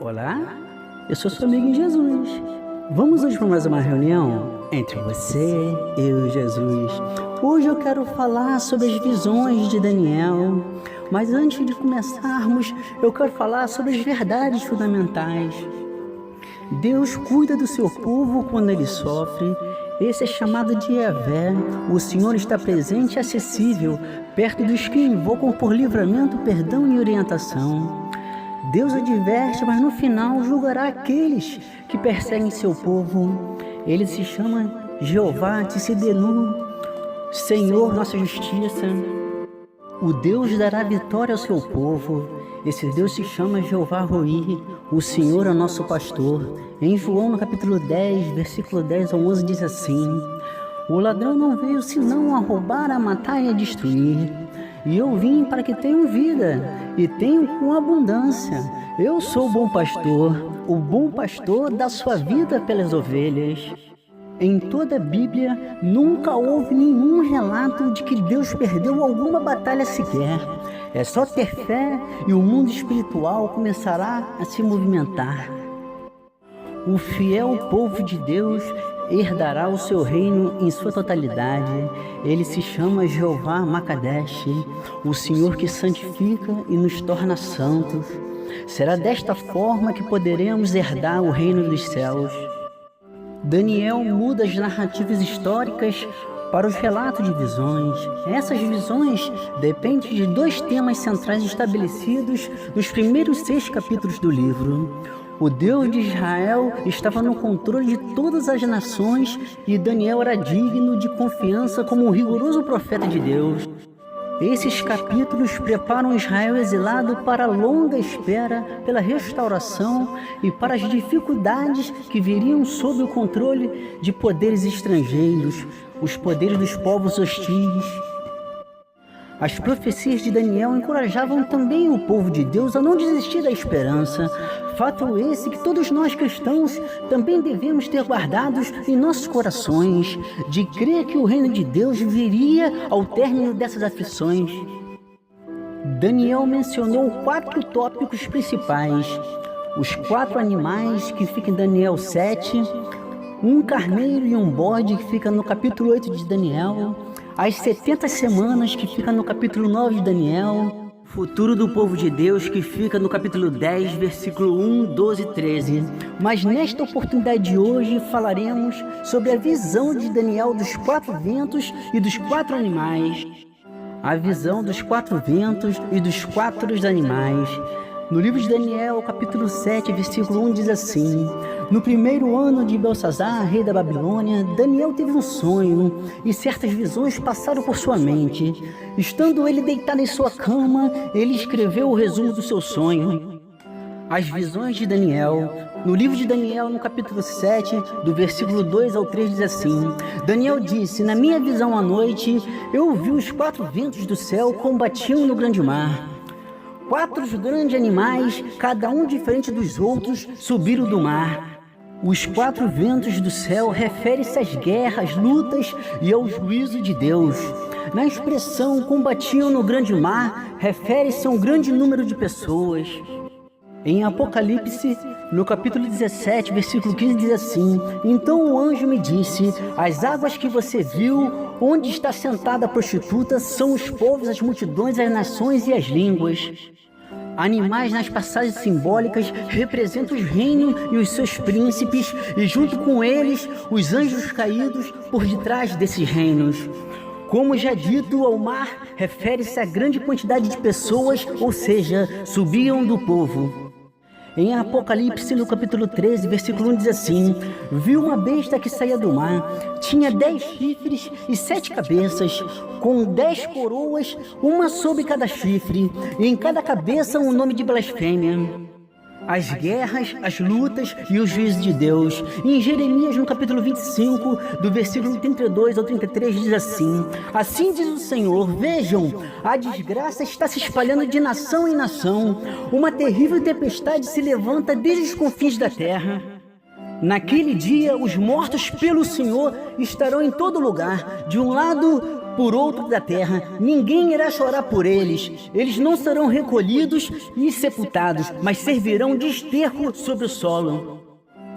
Olá, eu sou seu amigo em Jesus. Vamos hoje para mais uma reunião entre você, eu e Jesus. Hoje eu quero falar sobre as visões de Daniel, mas antes de começarmos, eu quero falar sobre as verdades fundamentais. Deus cuida do seu povo quando ele sofre. Esse é chamado de Yahvé. O Senhor está presente e acessível, perto dos que invocam por livramento, perdão e orientação. Deus adverte, mas no final julgará aqueles que perseguem seu povo. Ele se chama Jeová Tsidkenu, Senhor nossa justiça. O Deus dará vitória ao seu povo. Esse Deus se chama Jeová Roi, o Senhor é nosso pastor. Em João, no capítulo 10, versículo 10 ao 11, diz assim: o ladrão não veio senão a roubar, a matar e a destruir. E eu vim para que tenham vida, e tenham com abundância. Eu sou o bom pastor dá sua vida pelas ovelhas. Em toda a Bíblia, nunca houve nenhum relato de que Deus perdeu alguma batalha sequer. É só ter fé e o mundo espiritual começará a se movimentar. O fiel povo de Deus herdará o seu reino em sua totalidade. Ele se chama Jeová Makadesh, o Senhor que santifica e nos torna santos. Será desta forma que poderemos herdar o reino dos céus. Daniel muda as narrativas históricas para os relatos de visões. Essas visões dependem de dois temas centrais estabelecidos nos primeiros 6 capítulos do livro. O Deus de Israel estava no controle de todas as nações e Daniel era digno de confiança como um rigoroso profeta de Deus. Esses capítulos preparam Israel exilado para a longa espera pela restauração e para as dificuldades que viriam sob o controle de poderes estrangeiros, os poderes dos povos hostis. As profecias de Daniel encorajavam também o povo de Deus a não desistir da esperança. Fato esse que todos nós cristãos também devemos ter guardados em nossos corações, de crer que o reino de Deus viria ao término dessas aflições. Daniel mencionou 4 tópicos principais: os 4 animais, que fica em Daniel 7, um carneiro e um bode, que fica no capítulo 8 de Daniel, as 70 semanas, que fica no capítulo 9 de Daniel, futuro do povo de Deus, que fica no capítulo 10, versículo 1, 12 e 13. Mas nesta oportunidade de hoje falaremos sobre a visão de Daniel dos 4 ventos e dos 4 animais. A visão dos 4 ventos e dos 4 animais. No livro de Daniel, capítulo 7, versículo 1, diz assim: no primeiro ano de Belsazar, rei da Babilônia, Daniel teve um sonho, e certas visões passaram por sua mente. Estando ele deitado em sua cama, ele escreveu o resumo do seu sonho. As visões de Daniel. No livro de Daniel, no capítulo 7, do versículo 2 ao 3, diz assim: Daniel disse: na minha visão à noite, eu vi os 4 ventos do céu combatiam no grande mar. 4 grandes animais, cada um diferente dos outros, subiram do mar. Os 4 ventos do céu referem-se às guerras, lutas e ao juízo de Deus. Na expressão combatiam no grande mar, refere-se a um grande número de pessoas. Em Apocalipse, no capítulo 17, versículo 15, diz assim: então o anjo me disse: as águas que você viu, onde está sentada a prostituta, são os povos, as multidões, as nações e as línguas. Animais nas passagens simbólicas representam os reinos e os seus príncipes, e junto com eles os anjos caídos por detrás desses reinos. Como já dito, ao mar refere-se a grande quantidade de pessoas, ou seja, subiam do povo. Em Apocalipse, no capítulo 13, versículo 1, diz assim: vi uma besta que saía do mar, tinha 10 chifres e 7 cabeças, com 10 coroas, uma sobre cada chifre, e em cada cabeça um nome de blasfêmia. As guerras, as lutas e o juízo de Deus. Em Jeremias, no capítulo 25, do versículo 32 ao 33, diz assim: assim diz o Senhor, vejam, a desgraça está se espalhando de nação em nação, uma terrível tempestade se levanta desde os confins da terra. Naquele dia, os mortos pelo Senhor estarão em todo lugar, de um lado por outro da terra, ninguém irá chorar por eles. Eles não serão recolhidos e sepultados, mas servirão de esterco sobre o solo.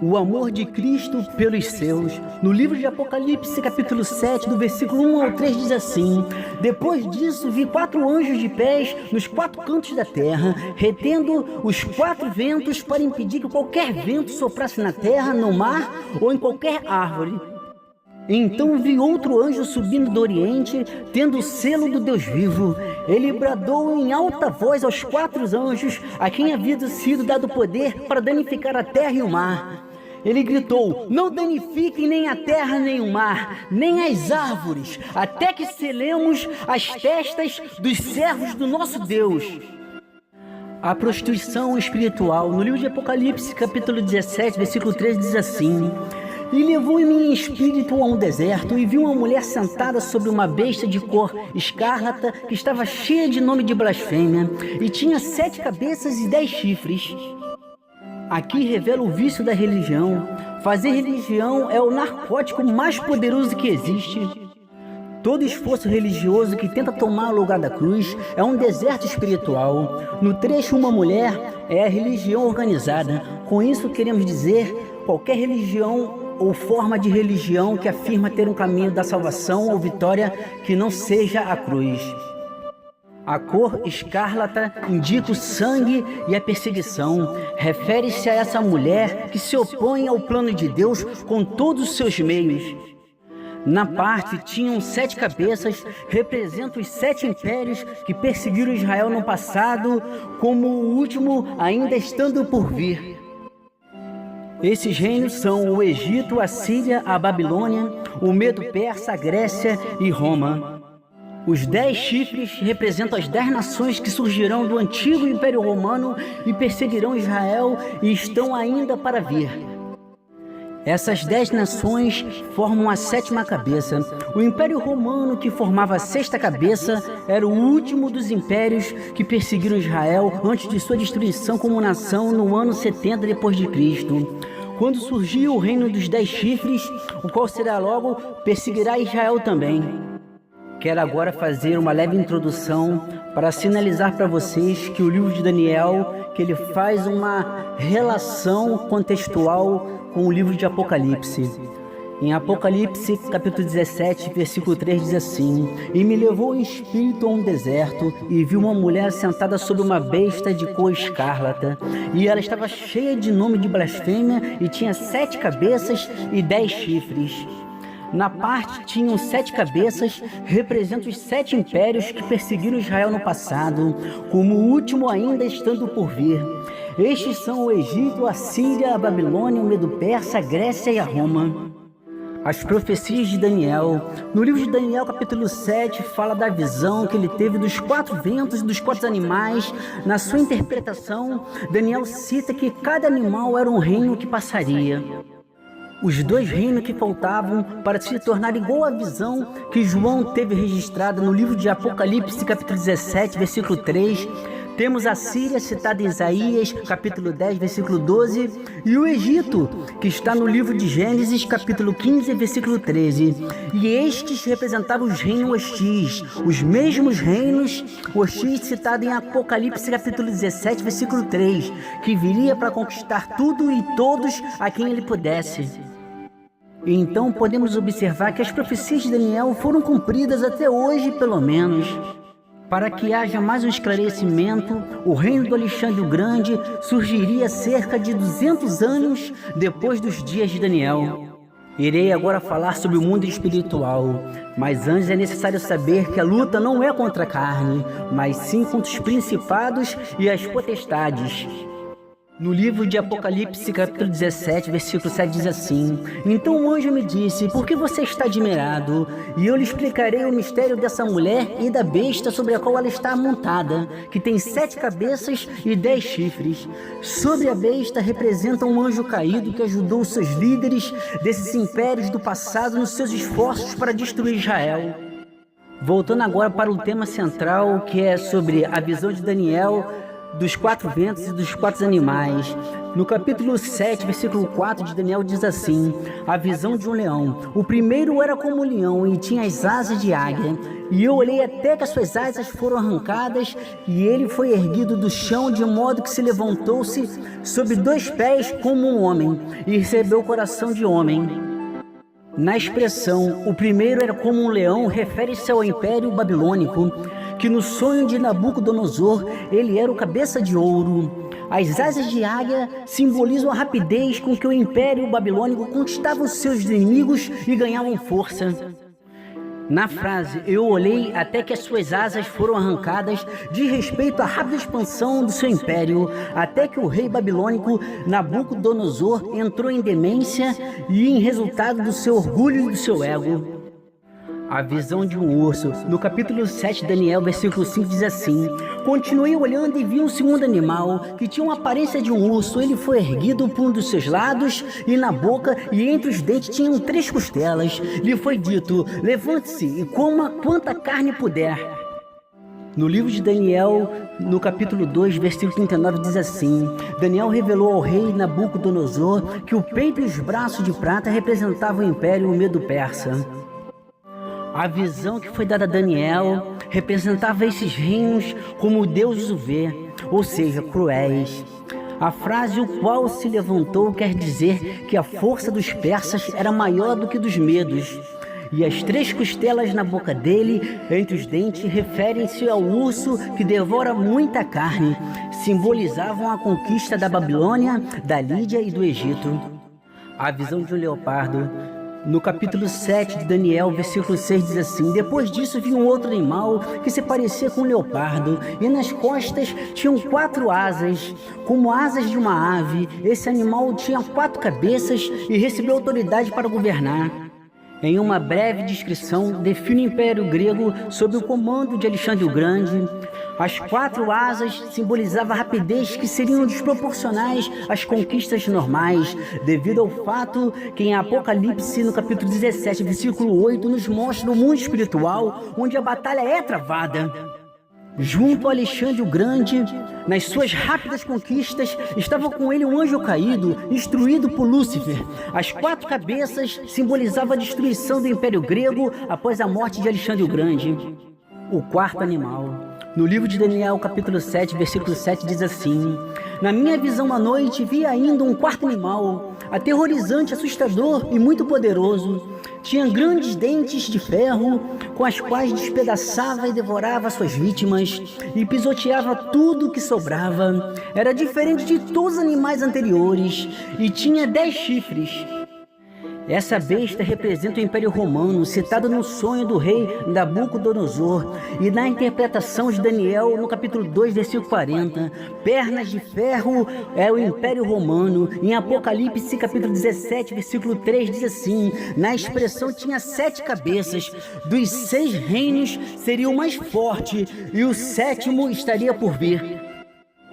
O amor de Cristo pelos seus. No livro de Apocalipse, capítulo 7, do versículo 1 ao 3, diz assim: Depois disso, vi 4 anjos de pés nos 4 cantos da terra, retendo os 4 ventos para impedir que qualquer vento soprasse na terra, no mar ou em qualquer árvore. Então vi outro anjo subindo do oriente, tendo o selo do Deus vivo. Ele bradou em alta voz aos 4 anjos, a quem havia sido dado poder para danificar a terra e o mar. Ele gritou: não danifiquem nem a terra, nem o mar, nem as árvores, até que selemos as testas dos servos do nosso Deus. A prostituição espiritual. No livro de Apocalipse, capítulo 17, versículo 13, diz assim: E levou-me em espírito a um deserto, e vi uma mulher sentada sobre uma besta de cor escarlata, que estava cheia de nome de blasfêmia, e tinha 7 cabeças e 10 chifres. Aqui revela o vício da religião. Fazer religião é o narcótico mais poderoso que existe. Todo esforço religioso que tenta tomar o lugar da cruz é um deserto espiritual. No trecho, uma mulher é a religião organizada. Com isso queremos dizer qualquer religião ou forma de religião que afirma ter um caminho da salvação ou vitória que não seja a cruz. A cor escarlata indica o sangue e a perseguição. Refere-se a essa mulher que se opõe ao plano de Deus com todos os seus meios. Na parte tinham 7 cabeças, representam os 7 impérios que perseguiram Israel no passado, como o último ainda estando por vir. Esses reinos são o Egito, a Síria, a Babilônia, o Medo-Persa, a Grécia e Roma. Os 10 chifres representam as 10 nações que surgirão do antigo Império Romano e perseguirão Israel e estão ainda para vir. Essas 10 nações formam a 7ª cabeça. O Império Romano, que formava a 6ª cabeça, era o último dos impérios que perseguiram Israel antes de sua destruição como nação no ano 70 depois de Cristo. Quando surgiu o reino dos 10 chifres, o qual será logo perseguirá Israel também. Quero agora fazer uma leve introdução para sinalizar para vocês que o livro de Daniel, que ele faz uma relação contextual com o livro de Apocalipse. Em Apocalipse, capítulo 17, versículo 3, diz assim: E me levou em espírito a um deserto, e vi uma mulher sentada sobre uma besta de cor escarlata, e ela estava cheia de nome de blasfêmia, e tinha 7 cabeças e 10 chifres. Na parte tinham 7 cabeças, representam os 7 impérios que perseguiram Israel no passado, como o último ainda estando por vir. Estes são o Egito, a Síria, a Babilônia, o Medo-Persa, a Grécia e a Roma. As profecias de Daniel. No livro de Daniel, capítulo 7, fala da visão que ele teve dos 4 ventos e dos 4 animais. Na sua interpretação, Daniel cita que cada animal era um reino que passaria. Os 2 reinos que faltavam para se tornar igual à visão que João teve registrada no livro de Apocalipse, capítulo 17, versículo 3. Temos a Síria, citada em Isaías, capítulo 10, versículo 12, e o Egito, que está no livro de Gênesis, capítulo 15, versículo 13. E estes representavam os reinos hostis, os mesmos reinos hostis citados em Apocalipse, capítulo 17, versículo 3, que viria para conquistar tudo e todos a quem ele pudesse. Então podemos observar que as profecias de Daniel foram cumpridas até hoje, pelo menos. Para que haja mais um esclarecimento, o reino do Alexandre o Grande surgiria cerca de 200 anos depois dos dias de Daniel. Irei agora falar sobre o mundo espiritual, mas antes é necessário saber que a luta não é contra a carne, mas sim contra os principados e as potestades. No livro de Apocalipse, capítulo 17, versículo 7, diz assim: Então o anjo me disse: Por que você está admirado? E eu lhe explicarei o mistério dessa mulher e da besta sobre a qual ela está montada, que tem 7 cabeças e 10 chifres. Sobre a besta representa um anjo caído que ajudou os seus líderes desses impérios do passado nos seus esforços para destruir Israel. Voltando agora para o tema central, que é sobre a visão de Daniel, dos 4 ventos e dos 4 animais. No capítulo 7, versículo 4 de Daniel diz assim: a visão de um leão. O primeiro era como um leão e tinha as asas de águia. E eu olhei até que as suas asas foram arrancadas e ele foi erguido do chão de modo que se levantou-se sobre 2 pés como um homem e recebeu o coração de homem. Na expressão, o primeiro era como um leão, refere-se ao Império Babilônico, que no sonho de Nabucodonosor, ele era o cabeça de ouro. As asas de águia simbolizam a rapidez com que o Império Babilônico conquistava os seus inimigos e ganhavam força. Na frase, eu olhei até que as suas asas foram arrancadas, diz respeito à rápida expansão do seu império, até que o rei babilônico Nabucodonosor entrou em demência e em resultado do seu orgulho e do seu ego. A visão de um urso. No capítulo 7 de Daniel, versículo 5 diz assim: continuei olhando e vi um segundo animal, que tinha uma aparência de um urso. Ele foi erguido por um dos seus lados e na boca, e entre os dentes tinham 3 costelas. Lhe foi dito: levante-se e coma quanta carne puder. No livro de Daniel, no capítulo 2, versículo 39, diz assim: Daniel revelou ao rei Nabucodonosor que o peito e os braços de prata representavam o Império Medo-Persa. A visão que foi dada a Daniel representava esses reinos como Deus o vê, ou seja, cruéis. A frase "o qual se levantou" quer dizer que a força dos persas era maior do que dos medos. E as 3 costelas na boca dele, entre os dentes, referem-se ao urso que devora muita carne. Simbolizavam a conquista da Babilônia, da Lídia e do Egito. A visão de um leopardo. No capítulo 7 de Daniel, versículo 6 diz assim: depois disso vi um outro animal que se parecia com um leopardo, e nas costas tinham 4 asas, como asas de uma ave. Esse animal tinha 4 cabeças e recebeu autoridade para governar. Em uma breve descrição, define o Império Grego sob o comando de Alexandre o Grande. As 4 asas simbolizavam a rapidez que seriam desproporcionais às conquistas normais, devido ao fato que em Apocalipse, no capítulo 17, versículo 8, nos mostra o mundo espiritual, onde a batalha é travada. Junto a Alexandre o Grande, nas suas rápidas conquistas, estava com ele um anjo caído, instruído por Lúcifer. As 4 cabeças simbolizavam a destruição do Império Grego após a morte de Alexandre o Grande. O 4º animal. No livro de Daniel, capítulo 7, versículo 7, diz assim: na minha visão à noite, vi ainda um 4º animal, aterrorizante, assustador e muito poderoso. Tinha grandes dentes de ferro, com as quais despedaçava e devorava suas vítimas, e pisoteava tudo que sobrava. Era diferente de todos os animais anteriores, e tinha 10 chifres. Essa besta representa o Império Romano, citado no sonho do rei Nabucodonosor e na interpretação de Daniel no capítulo 2, versículo 40. Pernas de ferro é o Império Romano. Em Apocalipse, capítulo 17, versículo 3, diz assim: na expressão tinha 7 cabeças, dos 6 reinos seria o mais forte e o 7º estaria por vir.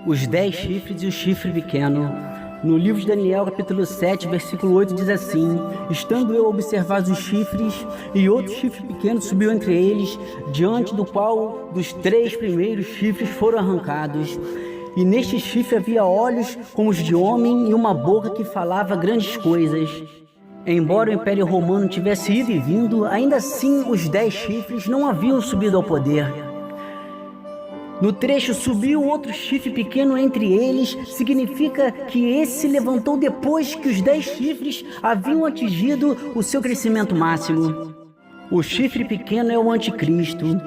Os 10 chifres e o chifre pequeno. No livro de Daniel, capítulo 7, versículo 8, diz assim: estando eu a observar os chifres, e outro chifre pequeno subiu entre eles, diante do qual dos 3 primeiros chifres foram arrancados. E neste chifre havia olhos como os de homem e uma boca que falava grandes coisas. Embora o Império Romano tivesse ido e vindo, ainda assim os 10 chifres não haviam subido ao poder. No trecho, subiu outro chifre pequeno entre eles, significa que esse se levantou depois que os 10 chifres haviam atingido o seu crescimento máximo. O chifre pequeno é o anticristo.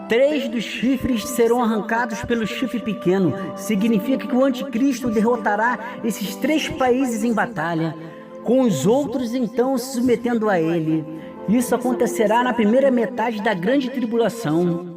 3 dos chifres serão arrancados pelo chifre pequeno, significa que o anticristo derrotará esses 3 países em batalha, com os outros então se submetendo a ele. Isso acontecerá na primeira metade da grande tribulação.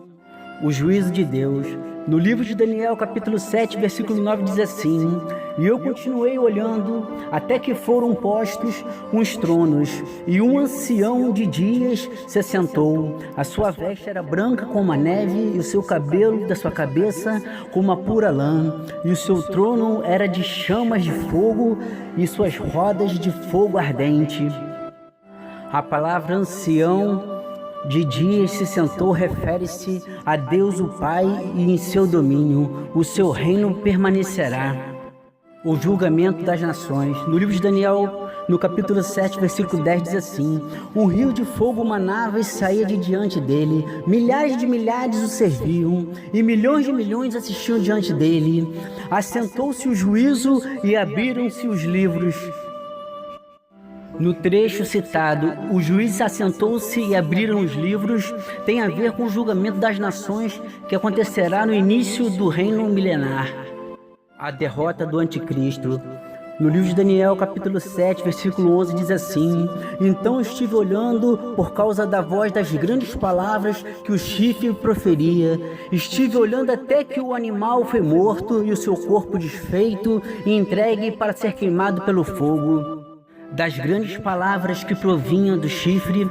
O juízo de Deus. No livro de Daniel, capítulo 7, versículo 9, diz assim: e eu continuei olhando, até que foram postos uns tronos, e um ancião de dias se assentou. A sua veste era branca como a neve, e o seu cabelo da sua cabeça como a pura lã, e o seu trono era de chamas de fogo, e suas rodas de fogo ardente. A palavra ancião De dias se sentou refere-se a Deus o Pai e em seu domínio o seu reino permanecerá. O julgamento das nações. No livro de Daniel, no capítulo 7, versículo 10, diz assim: um rio de fogo manava e saía de diante dele, milhares de milhares o serviam, e milhões de milhões assistiam diante dele. Assentou-se o juízo e abriram-se os livros. No trecho citado, o juiz assentou-se e abriram os livros, tem a ver com o julgamento das nações que acontecerá no início do reino milenar. A derrota do anticristo. No livro de Daniel, capítulo 7, versículo 11, diz assim: então estive olhando por causa da voz das grandes palavras que o chifre proferia. Estive olhando até que o animal foi morto e o seu corpo desfeito e entregue para ser queimado pelo fogo. Das grandes palavras que provinham do chifre,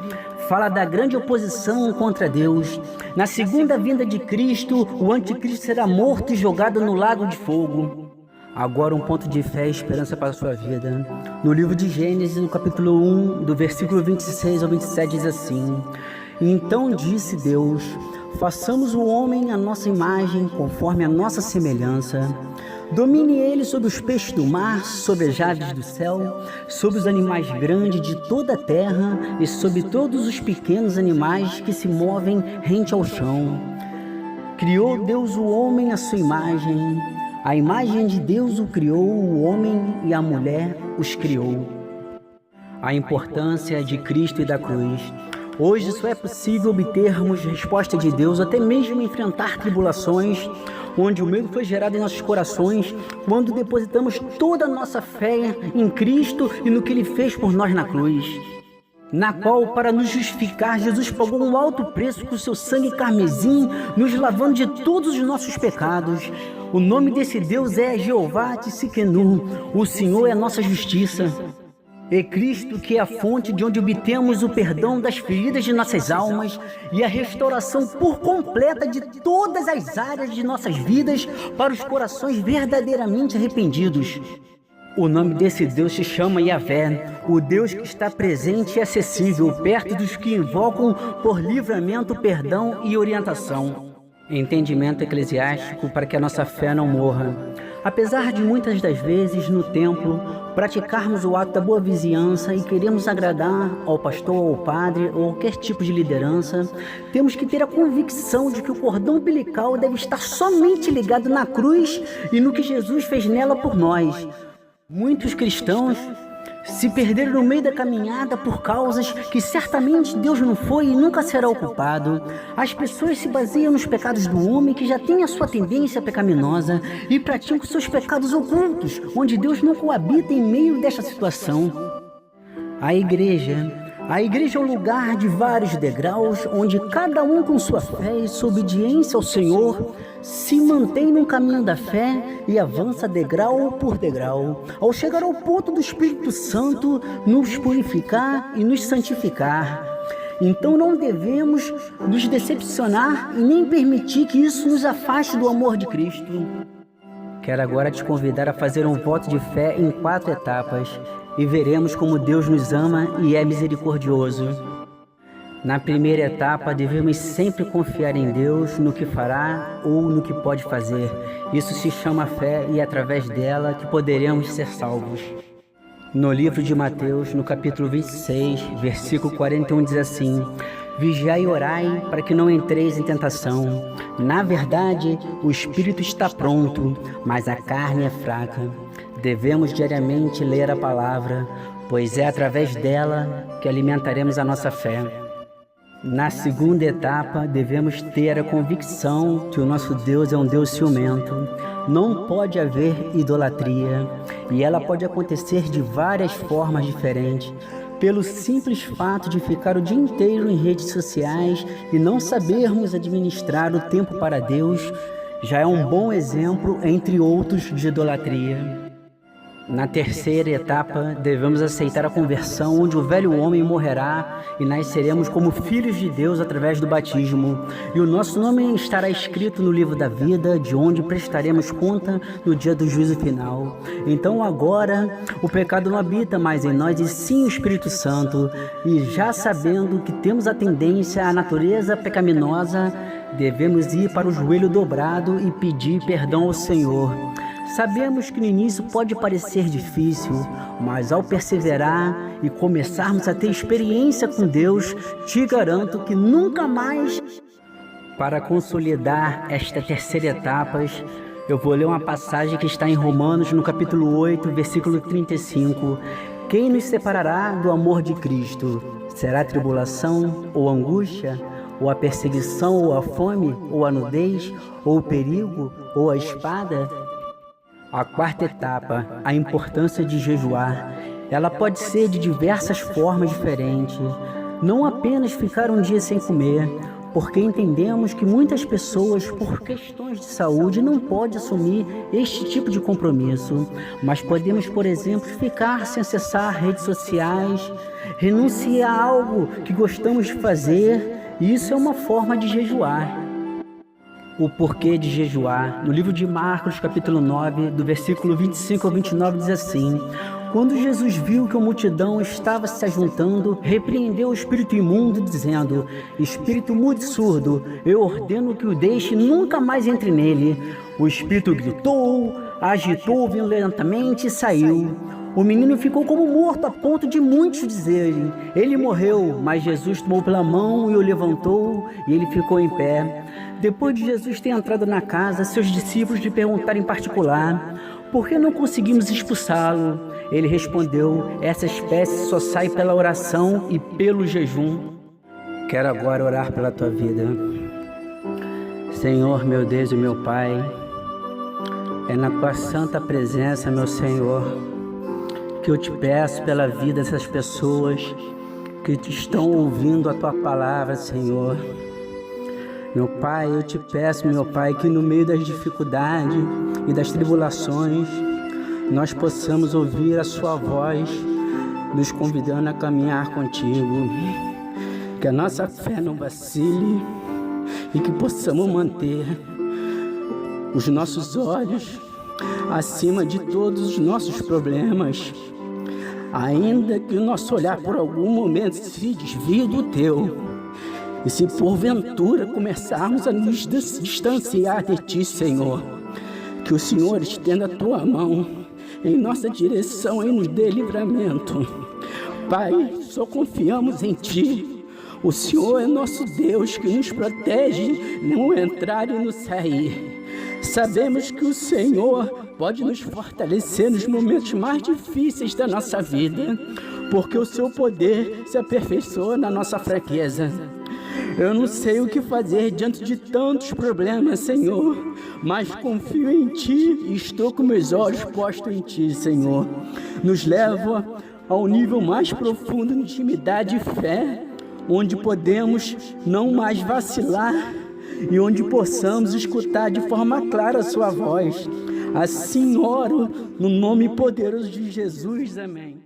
fala da grande oposição contra Deus. Na segunda vinda de Cristo, o anticristo será morto e jogado no lago de fogo. Agora um ponto de fé e esperança para a sua vida. No livro de Gênesis, no capítulo 1, do versículo 26 ao 27, diz assim: então disse Deus: façamos o homem à nossa imagem, conforme a nossa semelhança. Domine ele sobre os peixes do mar, sobre as aves do céu, sobre os animais grandes de toda a terra e sobre todos os pequenos animais que se movem rente ao chão. Criou Deus o homem à sua imagem. A imagem de Deus o criou, o homem e a mulher os criou. A importância de Cristo e da cruz. Hoje só é possível obtermos resposta de Deus, até mesmo enfrentar tribulações, onde o medo foi gerado em nossos corações, quando depositamos toda a nossa fé em Cristo e no que Ele fez por nós na cruz, na qual, para nos justificar, Jesus pagou um alto preço com o seu sangue carmesim, nos lavando de todos os nossos pecados. O nome desse Deus é Jeová Tsidkenu, o Senhor é a nossa justiça. É Cristo que é a fonte de onde obtemos o perdão das feridas de nossas almas e a restauração por completa de todas as áreas de nossas vidas para os corações verdadeiramente arrependidos. O nome desse Deus se chama Yahvé, o Deus que está presente e acessível, perto dos que invocam por livramento, perdão e orientação. Entendimento eclesiástico para que a nossa fé não morra. Apesar de muitas das vezes no templo praticarmos o ato da boa vizinhança e queremos agradar ao pastor ou ao padre ou qualquer tipo de liderança, temos que ter a convicção de que o cordão umbilical deve estar somente ligado na cruz e no que Jesus fez nela por nós. Muitos cristãos se perderam no meio da caminhada por causas que certamente Deus não foi e nunca será o culpado. As pessoas se baseiam nos pecados do homem que já tem a sua tendência pecaminosa e praticam seus pecados ocultos, onde Deus não coabita em meio desta situação. A igreja é um lugar de vários degraus, onde cada um com sua fé e sua obediência ao Senhor se mantém no caminho da fé e avança degrau por degrau, ao chegar ao ponto do Espírito Santo nos purificar e nos santificar. Então não devemos nos decepcionar e nem permitir que isso nos afaste do amor de Cristo. Quero agora te convidar a fazer um voto de fé em 4 etapas e veremos como Deus nos ama e é misericordioso. Na primeira etapa, devemos sempre confiar em Deus no que fará ou no que pode fazer. Isso se chama fé e é através dela que poderemos ser salvos. No livro de Mateus, no capítulo 26, versículo 41, diz assim: vigiai e orai para que não entreis em tentação. Na verdade, o espírito está pronto, mas a carne é fraca. Devemos diariamente ler a palavra, pois é através dela que alimentaremos a nossa fé. Na segunda etapa, devemos ter a convicção que o nosso Deus é um Deus ciumento. Não pode haver idolatria, e ela pode acontecer de várias formas diferentes. Pelo simples fato de ficar o dia inteiro em redes sociais e não sabermos administrar o tempo para Deus, já é um bom exemplo, entre outros, de idolatria. Na terceira etapa, devemos aceitar a conversão, onde o velho homem morrerá e nasceremos como filhos de Deus através do batismo. E o nosso nome estará escrito no livro da vida, de onde prestaremos conta no dia do juízo final. Então agora, o pecado não habita mais em nós, e sim o Espírito Santo. E já sabendo que temos a tendência à natureza pecaminosa, devemos ir para o joelho dobrado e pedir perdão ao Senhor. Sabemos que no início pode parecer difícil, mas ao perseverar e começarmos a ter experiência com Deus, te garanto que nunca mais. Para consolidar esta terceira etapa, eu vou ler uma passagem que está em Romanos, no capítulo 8, versículo 35. Quem nos separará do amor de Cristo? Será a tribulação ou angústia? Ou a perseguição, ou a fome, ou a nudez, ou o perigo, ou a espada? A quarta etapa, a importância de jejuar. Ela pode ser de diversas formas diferentes. Não apenas ficar um dia sem comer, porque entendemos que muitas pessoas, por questões de saúde, não podem assumir este tipo de compromisso. Mas podemos, por exemplo, ficar sem acessar redes sociais, renunciar a algo que gostamos de fazer, e isso é uma forma de jejuar. O porquê de jejuar. No livro de Marcos, capítulo 9, do versículo 25 ao 29, diz assim: Quando Jesus viu que a multidão estava se ajuntando, repreendeu o espírito imundo, dizendo: Espírito mudo e surdo, eu ordeno que o deixe, nunca mais entre nele. O espírito gritou, agitou violentamente e saiu. O menino ficou como morto, a ponto de muitos dizerem: ele morreu. Mas Jesus tomou pela mão e o levantou, e ele ficou em pé. Depois de Jesus ter entrado na casa, seus discípulos lhe perguntaram em particular: por que não conseguimos expulsá-lo? Ele respondeu: essa espécie só sai pela oração e pelo jejum. Quero agora orar pela tua vida. Senhor, meu Deus e meu Pai, é na tua santa presença, meu Senhor, que eu te peço pela vida dessas pessoas que estão ouvindo a tua palavra, Senhor. Meu Pai, eu te peço, meu Pai, que no meio das dificuldades e das tribulações, nós possamos ouvir a sua voz, nos convidando a caminhar contigo. Que a nossa fé não vacile e que possamos manter os nossos olhos acima de todos os nossos problemas. Ainda que o nosso olhar por algum momento se desvie do teu, e se porventura começarmos a nos distanciar de ti, Senhor, que o Senhor estenda a tua mão em nossa direção e nos dê livramento. Pai, só confiamos em ti. O Senhor é nosso Deus que nos protege no entrar e no sair. Sabemos que o Senhor pode nos fortalecer nos momentos mais difíceis da nossa vida, porque o seu poder se aperfeiçoa na nossa fraqueza. Eu não sei o que fazer diante de tantos problemas, Senhor, mas confio em Ti e estou com meus olhos postos em Ti, Senhor. Nos leva ao nível mais profundo de intimidade e fé, onde podemos não mais vacilar e onde possamos escutar de forma clara a Sua voz. Assim oro no nome poderoso de Jesus. Amém.